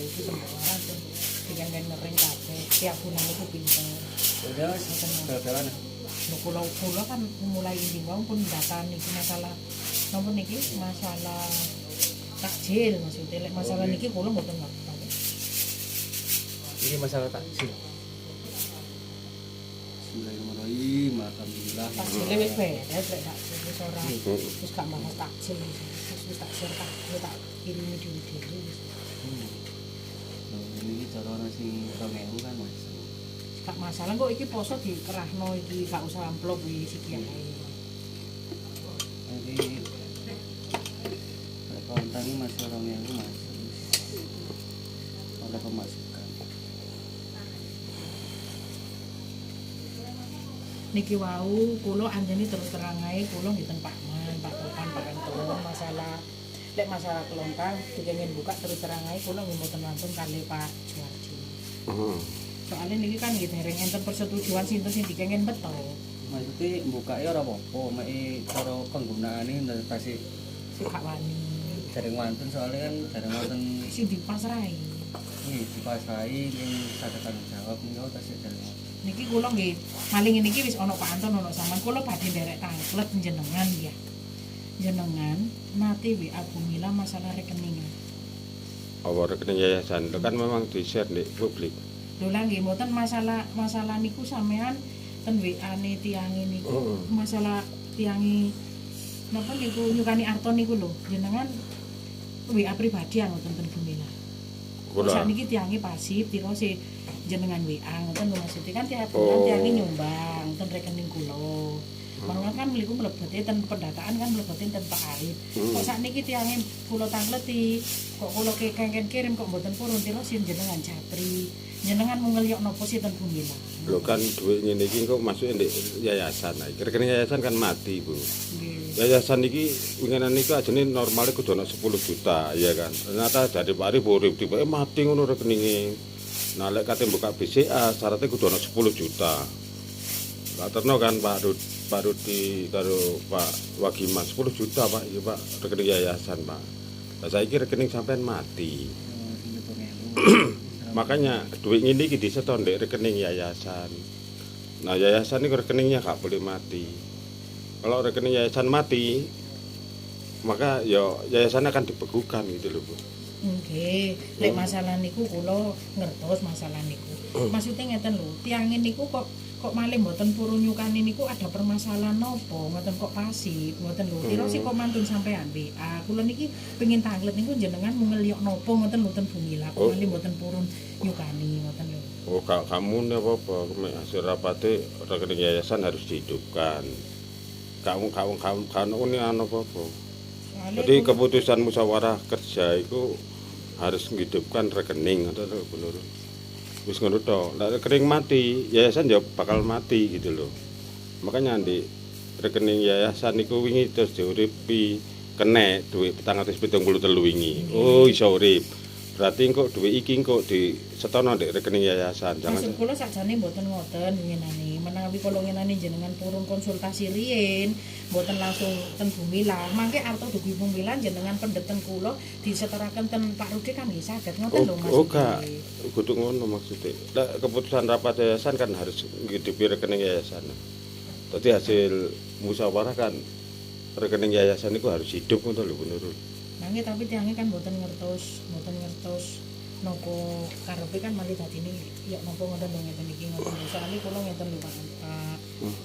iki sembarang tuh dikan ngering kabeh tiap bulan iku pinter. Ya wis dalan. Kula kan mulai indi wau pun datan iki masalah napa niki masalah takjil maksudnya lek masalah niki kula mboten ngerti. Ini masalah takjil. Bismillahirrahmanirrahim. Alhamdulillah. Takjil wis beres lek takjil wis ora wis gak bahas takjil wis takjil tak kirimi dhewe-dhewe wis. Ini cara ana sing 2000 kan Mas. Gak masalah kok iki poso dikerahno iki gak usah amplop iki iki ae. Jadi kontan ini masih 2000 Mas. Ada pemasukan. Niki wau kula anjene terus terang ae kula ngiten Pak Man, Pak Topan, Pak Anton masalah lek masalah kelontang dikengin buka terus terang ae kula nggih mboten langsung kali Pak Juwarji. Soalnya niki kan nggih dereng enten persetujuan sinten sing dikengin beto. Maksudnya bukanya ora apa-apa, mek cara penggunaane investasi Sing gak wani. dereng wonten soalnya kan dereng wonten Sing dipasrahi. iki dipasrahi ning saged tanggung jawab niku tasih dereng wonten. Niki kula nggih maling niki wis ana Pak Anton ana sampean kula badhe nderek tanglet jenengan ya. Jenengan nate WA Bumila masalah rekening. Apa rekening yayasan itu kan memang di-share di publik. Lho lah nggih mboten masalah niku sampean ten WA-ne tiange niku masalah tiange napa niku nyukani Arton niku lho jenengan WA pribadi ngoten ten Bumila. Kula Sakniki tiange pasif tiro si jenengan WA ngoten lho maksudnya kan tiap bulan tiange nyumbang ten rekening kula. Mangga kan mliku mlebete ten pendataan kan mlebete ten Pak Arif. Kok sakniki tiange kula tangleti kok kula kengken kirim kok mboten purun tiro sin jenengan Japri. Jenengan mau ngeliok nopo sih ten Bumila. lho kan duit ngene iki kok masuke ndek yayasan. Nah, rekening yayasan kan mati, Bu. Nggih. Yayasan iki winginan niku ajene normale kudu ana 10 juta, ya kan. Ternyata dari Pak Arif urip tiba mati ngono rekeninge. Nah, lek kate buka BCA syaratnya kudu ana 10 juta. Lah terno kan Pak Rudi karo Pak Wagiman 10 juta, Pak. Iya, Pak, rekening yayasan, Pak. Lah saiki rekening sampean mati. Makanya duit ini iki disetor ndek rekening yayasan. Nah, yayasan ini rekeningnya gak boleh mati. Kalau rekening yayasan mati, maka ya yayasan akan dibekukan gitu loh, Bu. Nggih, lek masalah niku kula ngertos masalah niku. Maksudnya ngeten lho, tiangin niku kok malih mboten purun nyukani niku ada permasalahan nopo, mboten kok pasif, mboten lho. Kira sih kok mantun sampean WA. Kula niki pengin tanglet niku jenengan ngeliok nopo ngoten mboten Bumila, kok malih mboten purun nyukani ngoten lho. Oh, kamu nih apa-apa, hasil rapatnya rekening yayasan harus dihidupkan. Kamu ini apa-apa. Jadi keputusan musyawarah kerja itu harus menghidupkan rekening atau bener. Wis ngono tok. Nek rekening mati, yayasan ya bakal mati gitu loh. Makanya di rekening yayasan niku wingi terus diuripi kena duit 473 wingi. Oh, iso urip. Berarti kok duit iki kok disetono ndek rekening yayasan. Jangan maksud kula sakjane mboten ngoten winginane. Menawi kula ngenani jenengan purun konsultasi riyin, mboten langsung ten Bumila. Mangke arto dugi Bumila jenengan pendeten kula disetoraken ten Pak Rudi kan nggih saged ngoten lho Mas. Oh, gak. Kudu ngono maksudnya. Nah, keputusan rapat yayasan kan harus ngidupi rekening yayasan. Jadi hasil musyawarah kan rekening yayasan itu harus hidup ngoten lho bener. Nangge tapi tiangnya kan mboten ngertos nopo karepe kan malih dadine ya nopo ngoten lho ngeten iki ngoten lho. Soale kula ngeten lho Pak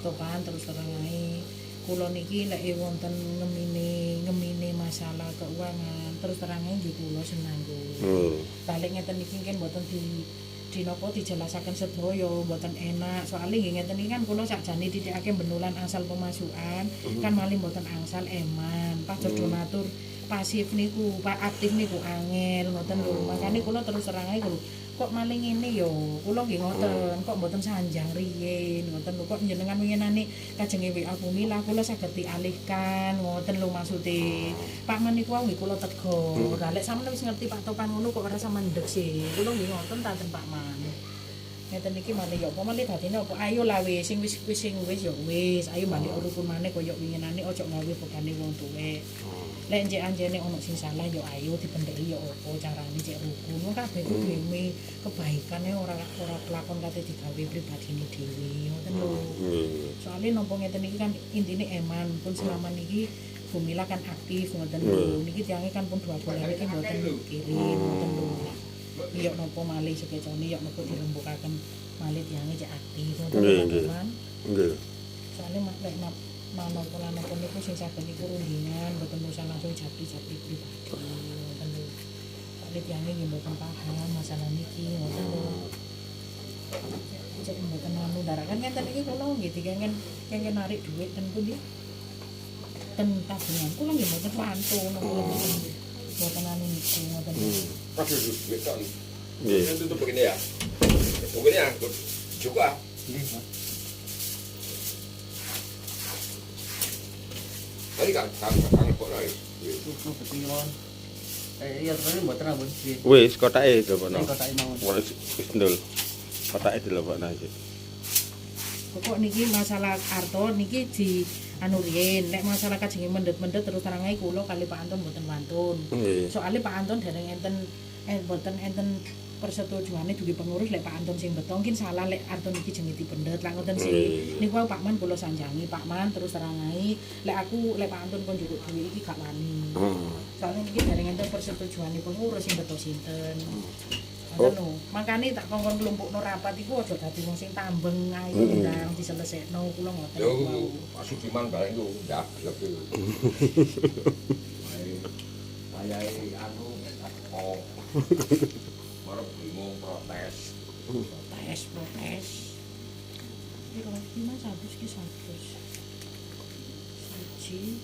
Topan terus terang ae. Kula niki lek wonten ngemine masalah keuangan terus terang ae nggih kula senanggo. Balik ngeten niki kan mboten di napa dijelasaken sedaya mboten enak. Soale nggih ngeten iki kan kula sakjane titikake benulan angsal pemasukan kan malih mboten angsal eman. Pas donatur pasif niku, Pak aktif niku angel ngoten lho. Makane kula terus terang ae kok maling ngene yo. Kula nggih ngoten, kok mboten sanjang riyin ngoten lho. Kok jenengan winginane kajenge WA Bumila kula saged dialihkan ngoten lho maksude. Pak Men niku nggih kula tegur. Lah lek sampeyan wis ngerti Pak Topan ngono kok ora sampeyan ndek sih. Kula nggih ngoten ta ten Pak Man. ngeten iki malih ya apa malih dadine apa ayo lah wis sing wis ya wis ayo balik rukun maneh koyo winginane aja gawe bebane wong tuwek. Lek njek anjene ono sing salah ya ayo dipendheki ya apa carane cek rukun. Wong kabeh ku dhewe kebaikane ora kelakon kate digawe pribadine dhewe ngoten lho. Soale napa ngeten iki kan intine eman pun selama niki Bumila kan aktif ngoten lho. Niki tiange kan pun 2 bulan iki mboten kirim ngoten lho. Iya napa malih sekecone ya napa dirembukaken malih tiange cek aktif ngoten lho kan. Nggih. Soale lek manapa lan napa niku sing saged niku rundingan mboten usah langsung japri-japri pribadi ngoten lho. Soale tiange nggih mboten paham masalah niki ngoten lho. Cek mboten anu darakan ngenten iki kula nggih dikengen narik dhuwit ten pundi. Ten tabungan kula nggih mboten wantun kula mboten anu niku ngoten. Kasih duit kan. Nggih. Itu tuh begini ya. Begini angkut juga. Nggih, Mas. Tadi kan kok lagi. Susu betilon. Iya terus mboten ampun. Nggih. Wis kotake coba. Sing kotake mawon. Wis ndul. Kotake dilebokno iki. Pokok niki masalah arto niki di anu riyen nek masalah kajenge mendet-mendet terus terang ae kula kali Pak Anton mboten wantun. Nggih. Soale Pak Anton dereng enten mboten enten persetujuane dugi pengurus lek Pak Anton sing beto mungkin salah lek Anton iki jenenge dipendet lah ngoten sih. Niku Pak Man kula sanjangi Pak Man terus terang ae lek Pak Anton kon njupuk duwe iki gak wani. Soale niki dereng enten persetujuane pengurus sing beto sinten. Ngono, makane tak kongkon nglumpukno rapat iku aja dadi wong sing tambeng ae ndang diselesekno kula ngoten. Yo asu diman bareng itu ndak lebih. Ayai anu oh. Marep bingung protes. Protes. Kira lima 100 ki 100. Siji.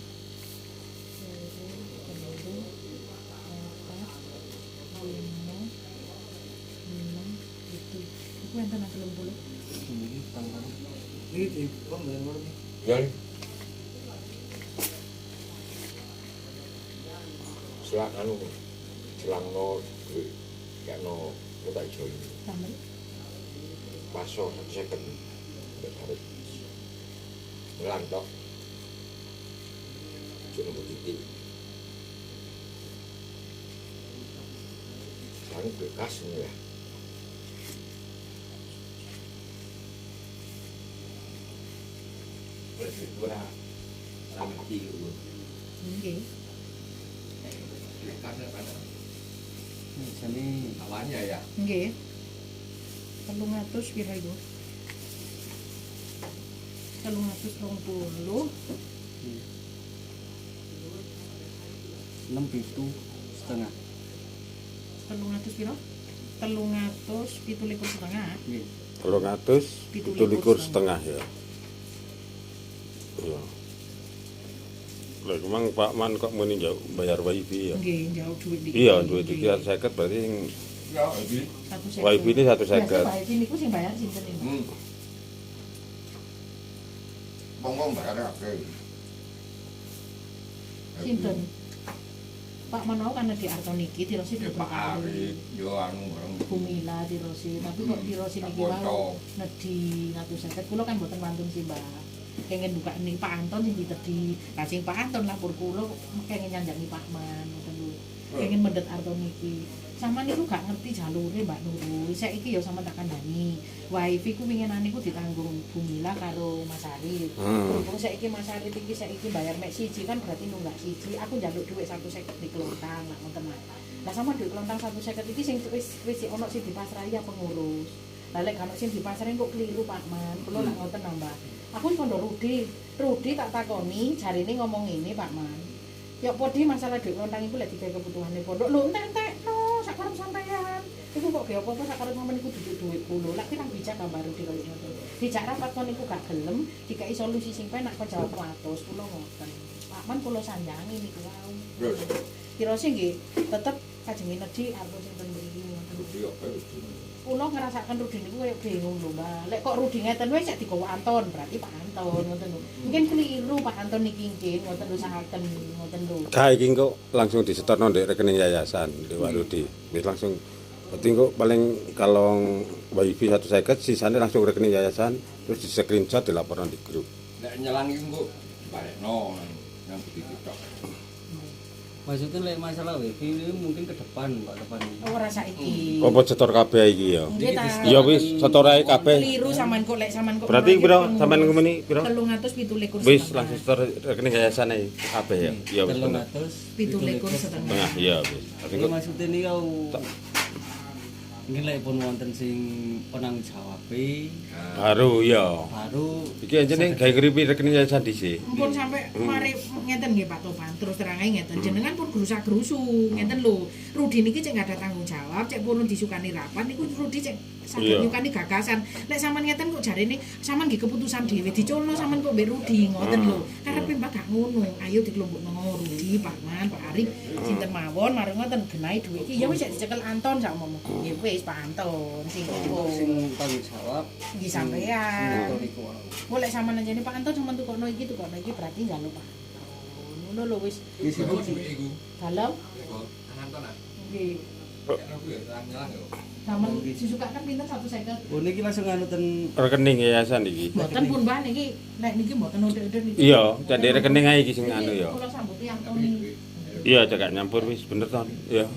Enten nang 30. Niki tanggal. Iki pembelan iki. Ya. Selangno kano kota ijo ini. Tambah. Paso 1 second. Ndak harus. Ngelantok. Cuma titik. Sekarang bekas ini ya. Dua ramati gitu. Nggih. Karena Jane awalnya ya. Nggih. 300 pira iku? 320. 6,5 300 pira? 317 setengah. Nggih. 317 setengah ya. Iya. Lha memang Pak Man kok muni jauh bayar wifi ya. Nggih, jauh duit iki. Iya, duit iki 50 berarti sing Ya, ini. wifi ini 150. Wifi niku sing bayar sinten niku? Bongong bayar apa? Sinten? Pak Manau kan di Arto niki dirosi di Pak Ari, yo anu bareng. Bumila dirosi, tapi kok dirosi niki wau nedhi 150 kula kan mboten wantun sih, Mbak. Pengen buka nih Pak Anton sing ditedhi. Lah sing Pak Anton lapor kula pengen nyanjangi Pak Man ngoten lho. Pengen mendet Arto niki. Sama niku gak ngerti jalure Mbak Nurul. Saiki ya sama tak kandhani. Wifi ku winginane ku ditanggung Bumila karo Mas Arif. Terus saiki Mas Arif iki saiki bayar mek siji kan berarti nunggak siji. Aku njaluk dhuwit 150 di kelontang lah ngoten lah. Lah sama dhuwit kelontang 150 iki sing wis ono sing dipasrahi ya pengurus. Lah lek kan sing dipasrahi kok keliru Pak Man. Kula lak ngoten nambah. Aku kondo Rudi tak takoni jarine ngomong ini Pak Man. Ya podi masalah dhuwit kelontang iku lek digawe kebutuhane pondok. Lho entek-entekno sakarep sampean. Iku kok ge apa-apa sakarep sampean iku duit kula. Lek pirang bijak gambar Rudi kaya ngoten. Dijak rapat kon iku gak gelem, dikai solusi sing penak kok jawab 100 kula ngoten. Pak Man kula sanjangi niku wau. Kira sing nggih tetep kajenge nedhi arep sinten mriki ngoten. Yo, Kula ngrasakaken Rudi niku kaya bingung lho, Mbak. Lek kok Rudi ngeten wae sak digawa Anton, berarti Pak Anton ngoten lho. Mungkin keliru Pak Anton niki nggih ngoten lho sahaken ngoten lho. Ka iki kok langsung disetorno ndek rekening yayasan Dewa Rudi. Wis langsung Berarti kok paling kalau wifi 150 sisanya langsung rekening yayasan terus di screenshot dilaporkan di grup. Nek nyelang iku engko barekno nang budi TikTok. Maksudnya lek masalah wifi ini mungkin ke depan Pak depan. Ora saiki. Apa setor kabeh iki ya? Nggih ta. Ya wis setor ae kabeh. Keliru sampean kok lek sampean kok. Berarti piro sampean ngomeni piro? 327 Wis langsung setor rekening yayasan ae kabeh ya. Ya wis bener. 17,5. Nah, iya wis. Berarti Ini kok maksudnya ini kau ini lek pun wonten sing penanggung jawab baru ya. baru Iki jenenge gawe ngripi rekening yayasan dhisik. Mumpun sampai mari ngeten nggih Pak Topan, terus terang ae ngeten. Jenengan pun gerusak-gerusu, ngeten lho. Rudi niki cek enggak ada tanggung jawab, cek pun disukani rapat niku Rudi cek saged Iya. nyukani gagasan. Lek sampean ngeten kok jarene sampean nggih keputusan dhewe diculno sampean kok mbek Rudi ngoten lho. Karepe Mbak gak ngono. Ayo dikelompokno Rudi, Pak Man, Pak Arif, sinten mawon mari ngoten genahi dhuwit iki. Ya wis cek dicekel Anton sak omong. Nggih wis Pak Anton sing sing tanggung jawab nggih sampean. niku Boleh sama aja nih Pak Anton sama tukokno iki berarti enggak lupa. Ngono lho wis. Wis iku Dalam Anton ah. nggih. Aku ya nyelang yo. Sama disuka kan pinten 150. oh niki langsung nganuten Rekening yayasan iki. Mboten pun Mbah niki nek niki mboten udah-udah niki. Iya, jadi rekening ae iki sing anu ya. Kula sambuti Antoni. Iya, cekak nyampur wis bener to. Iya.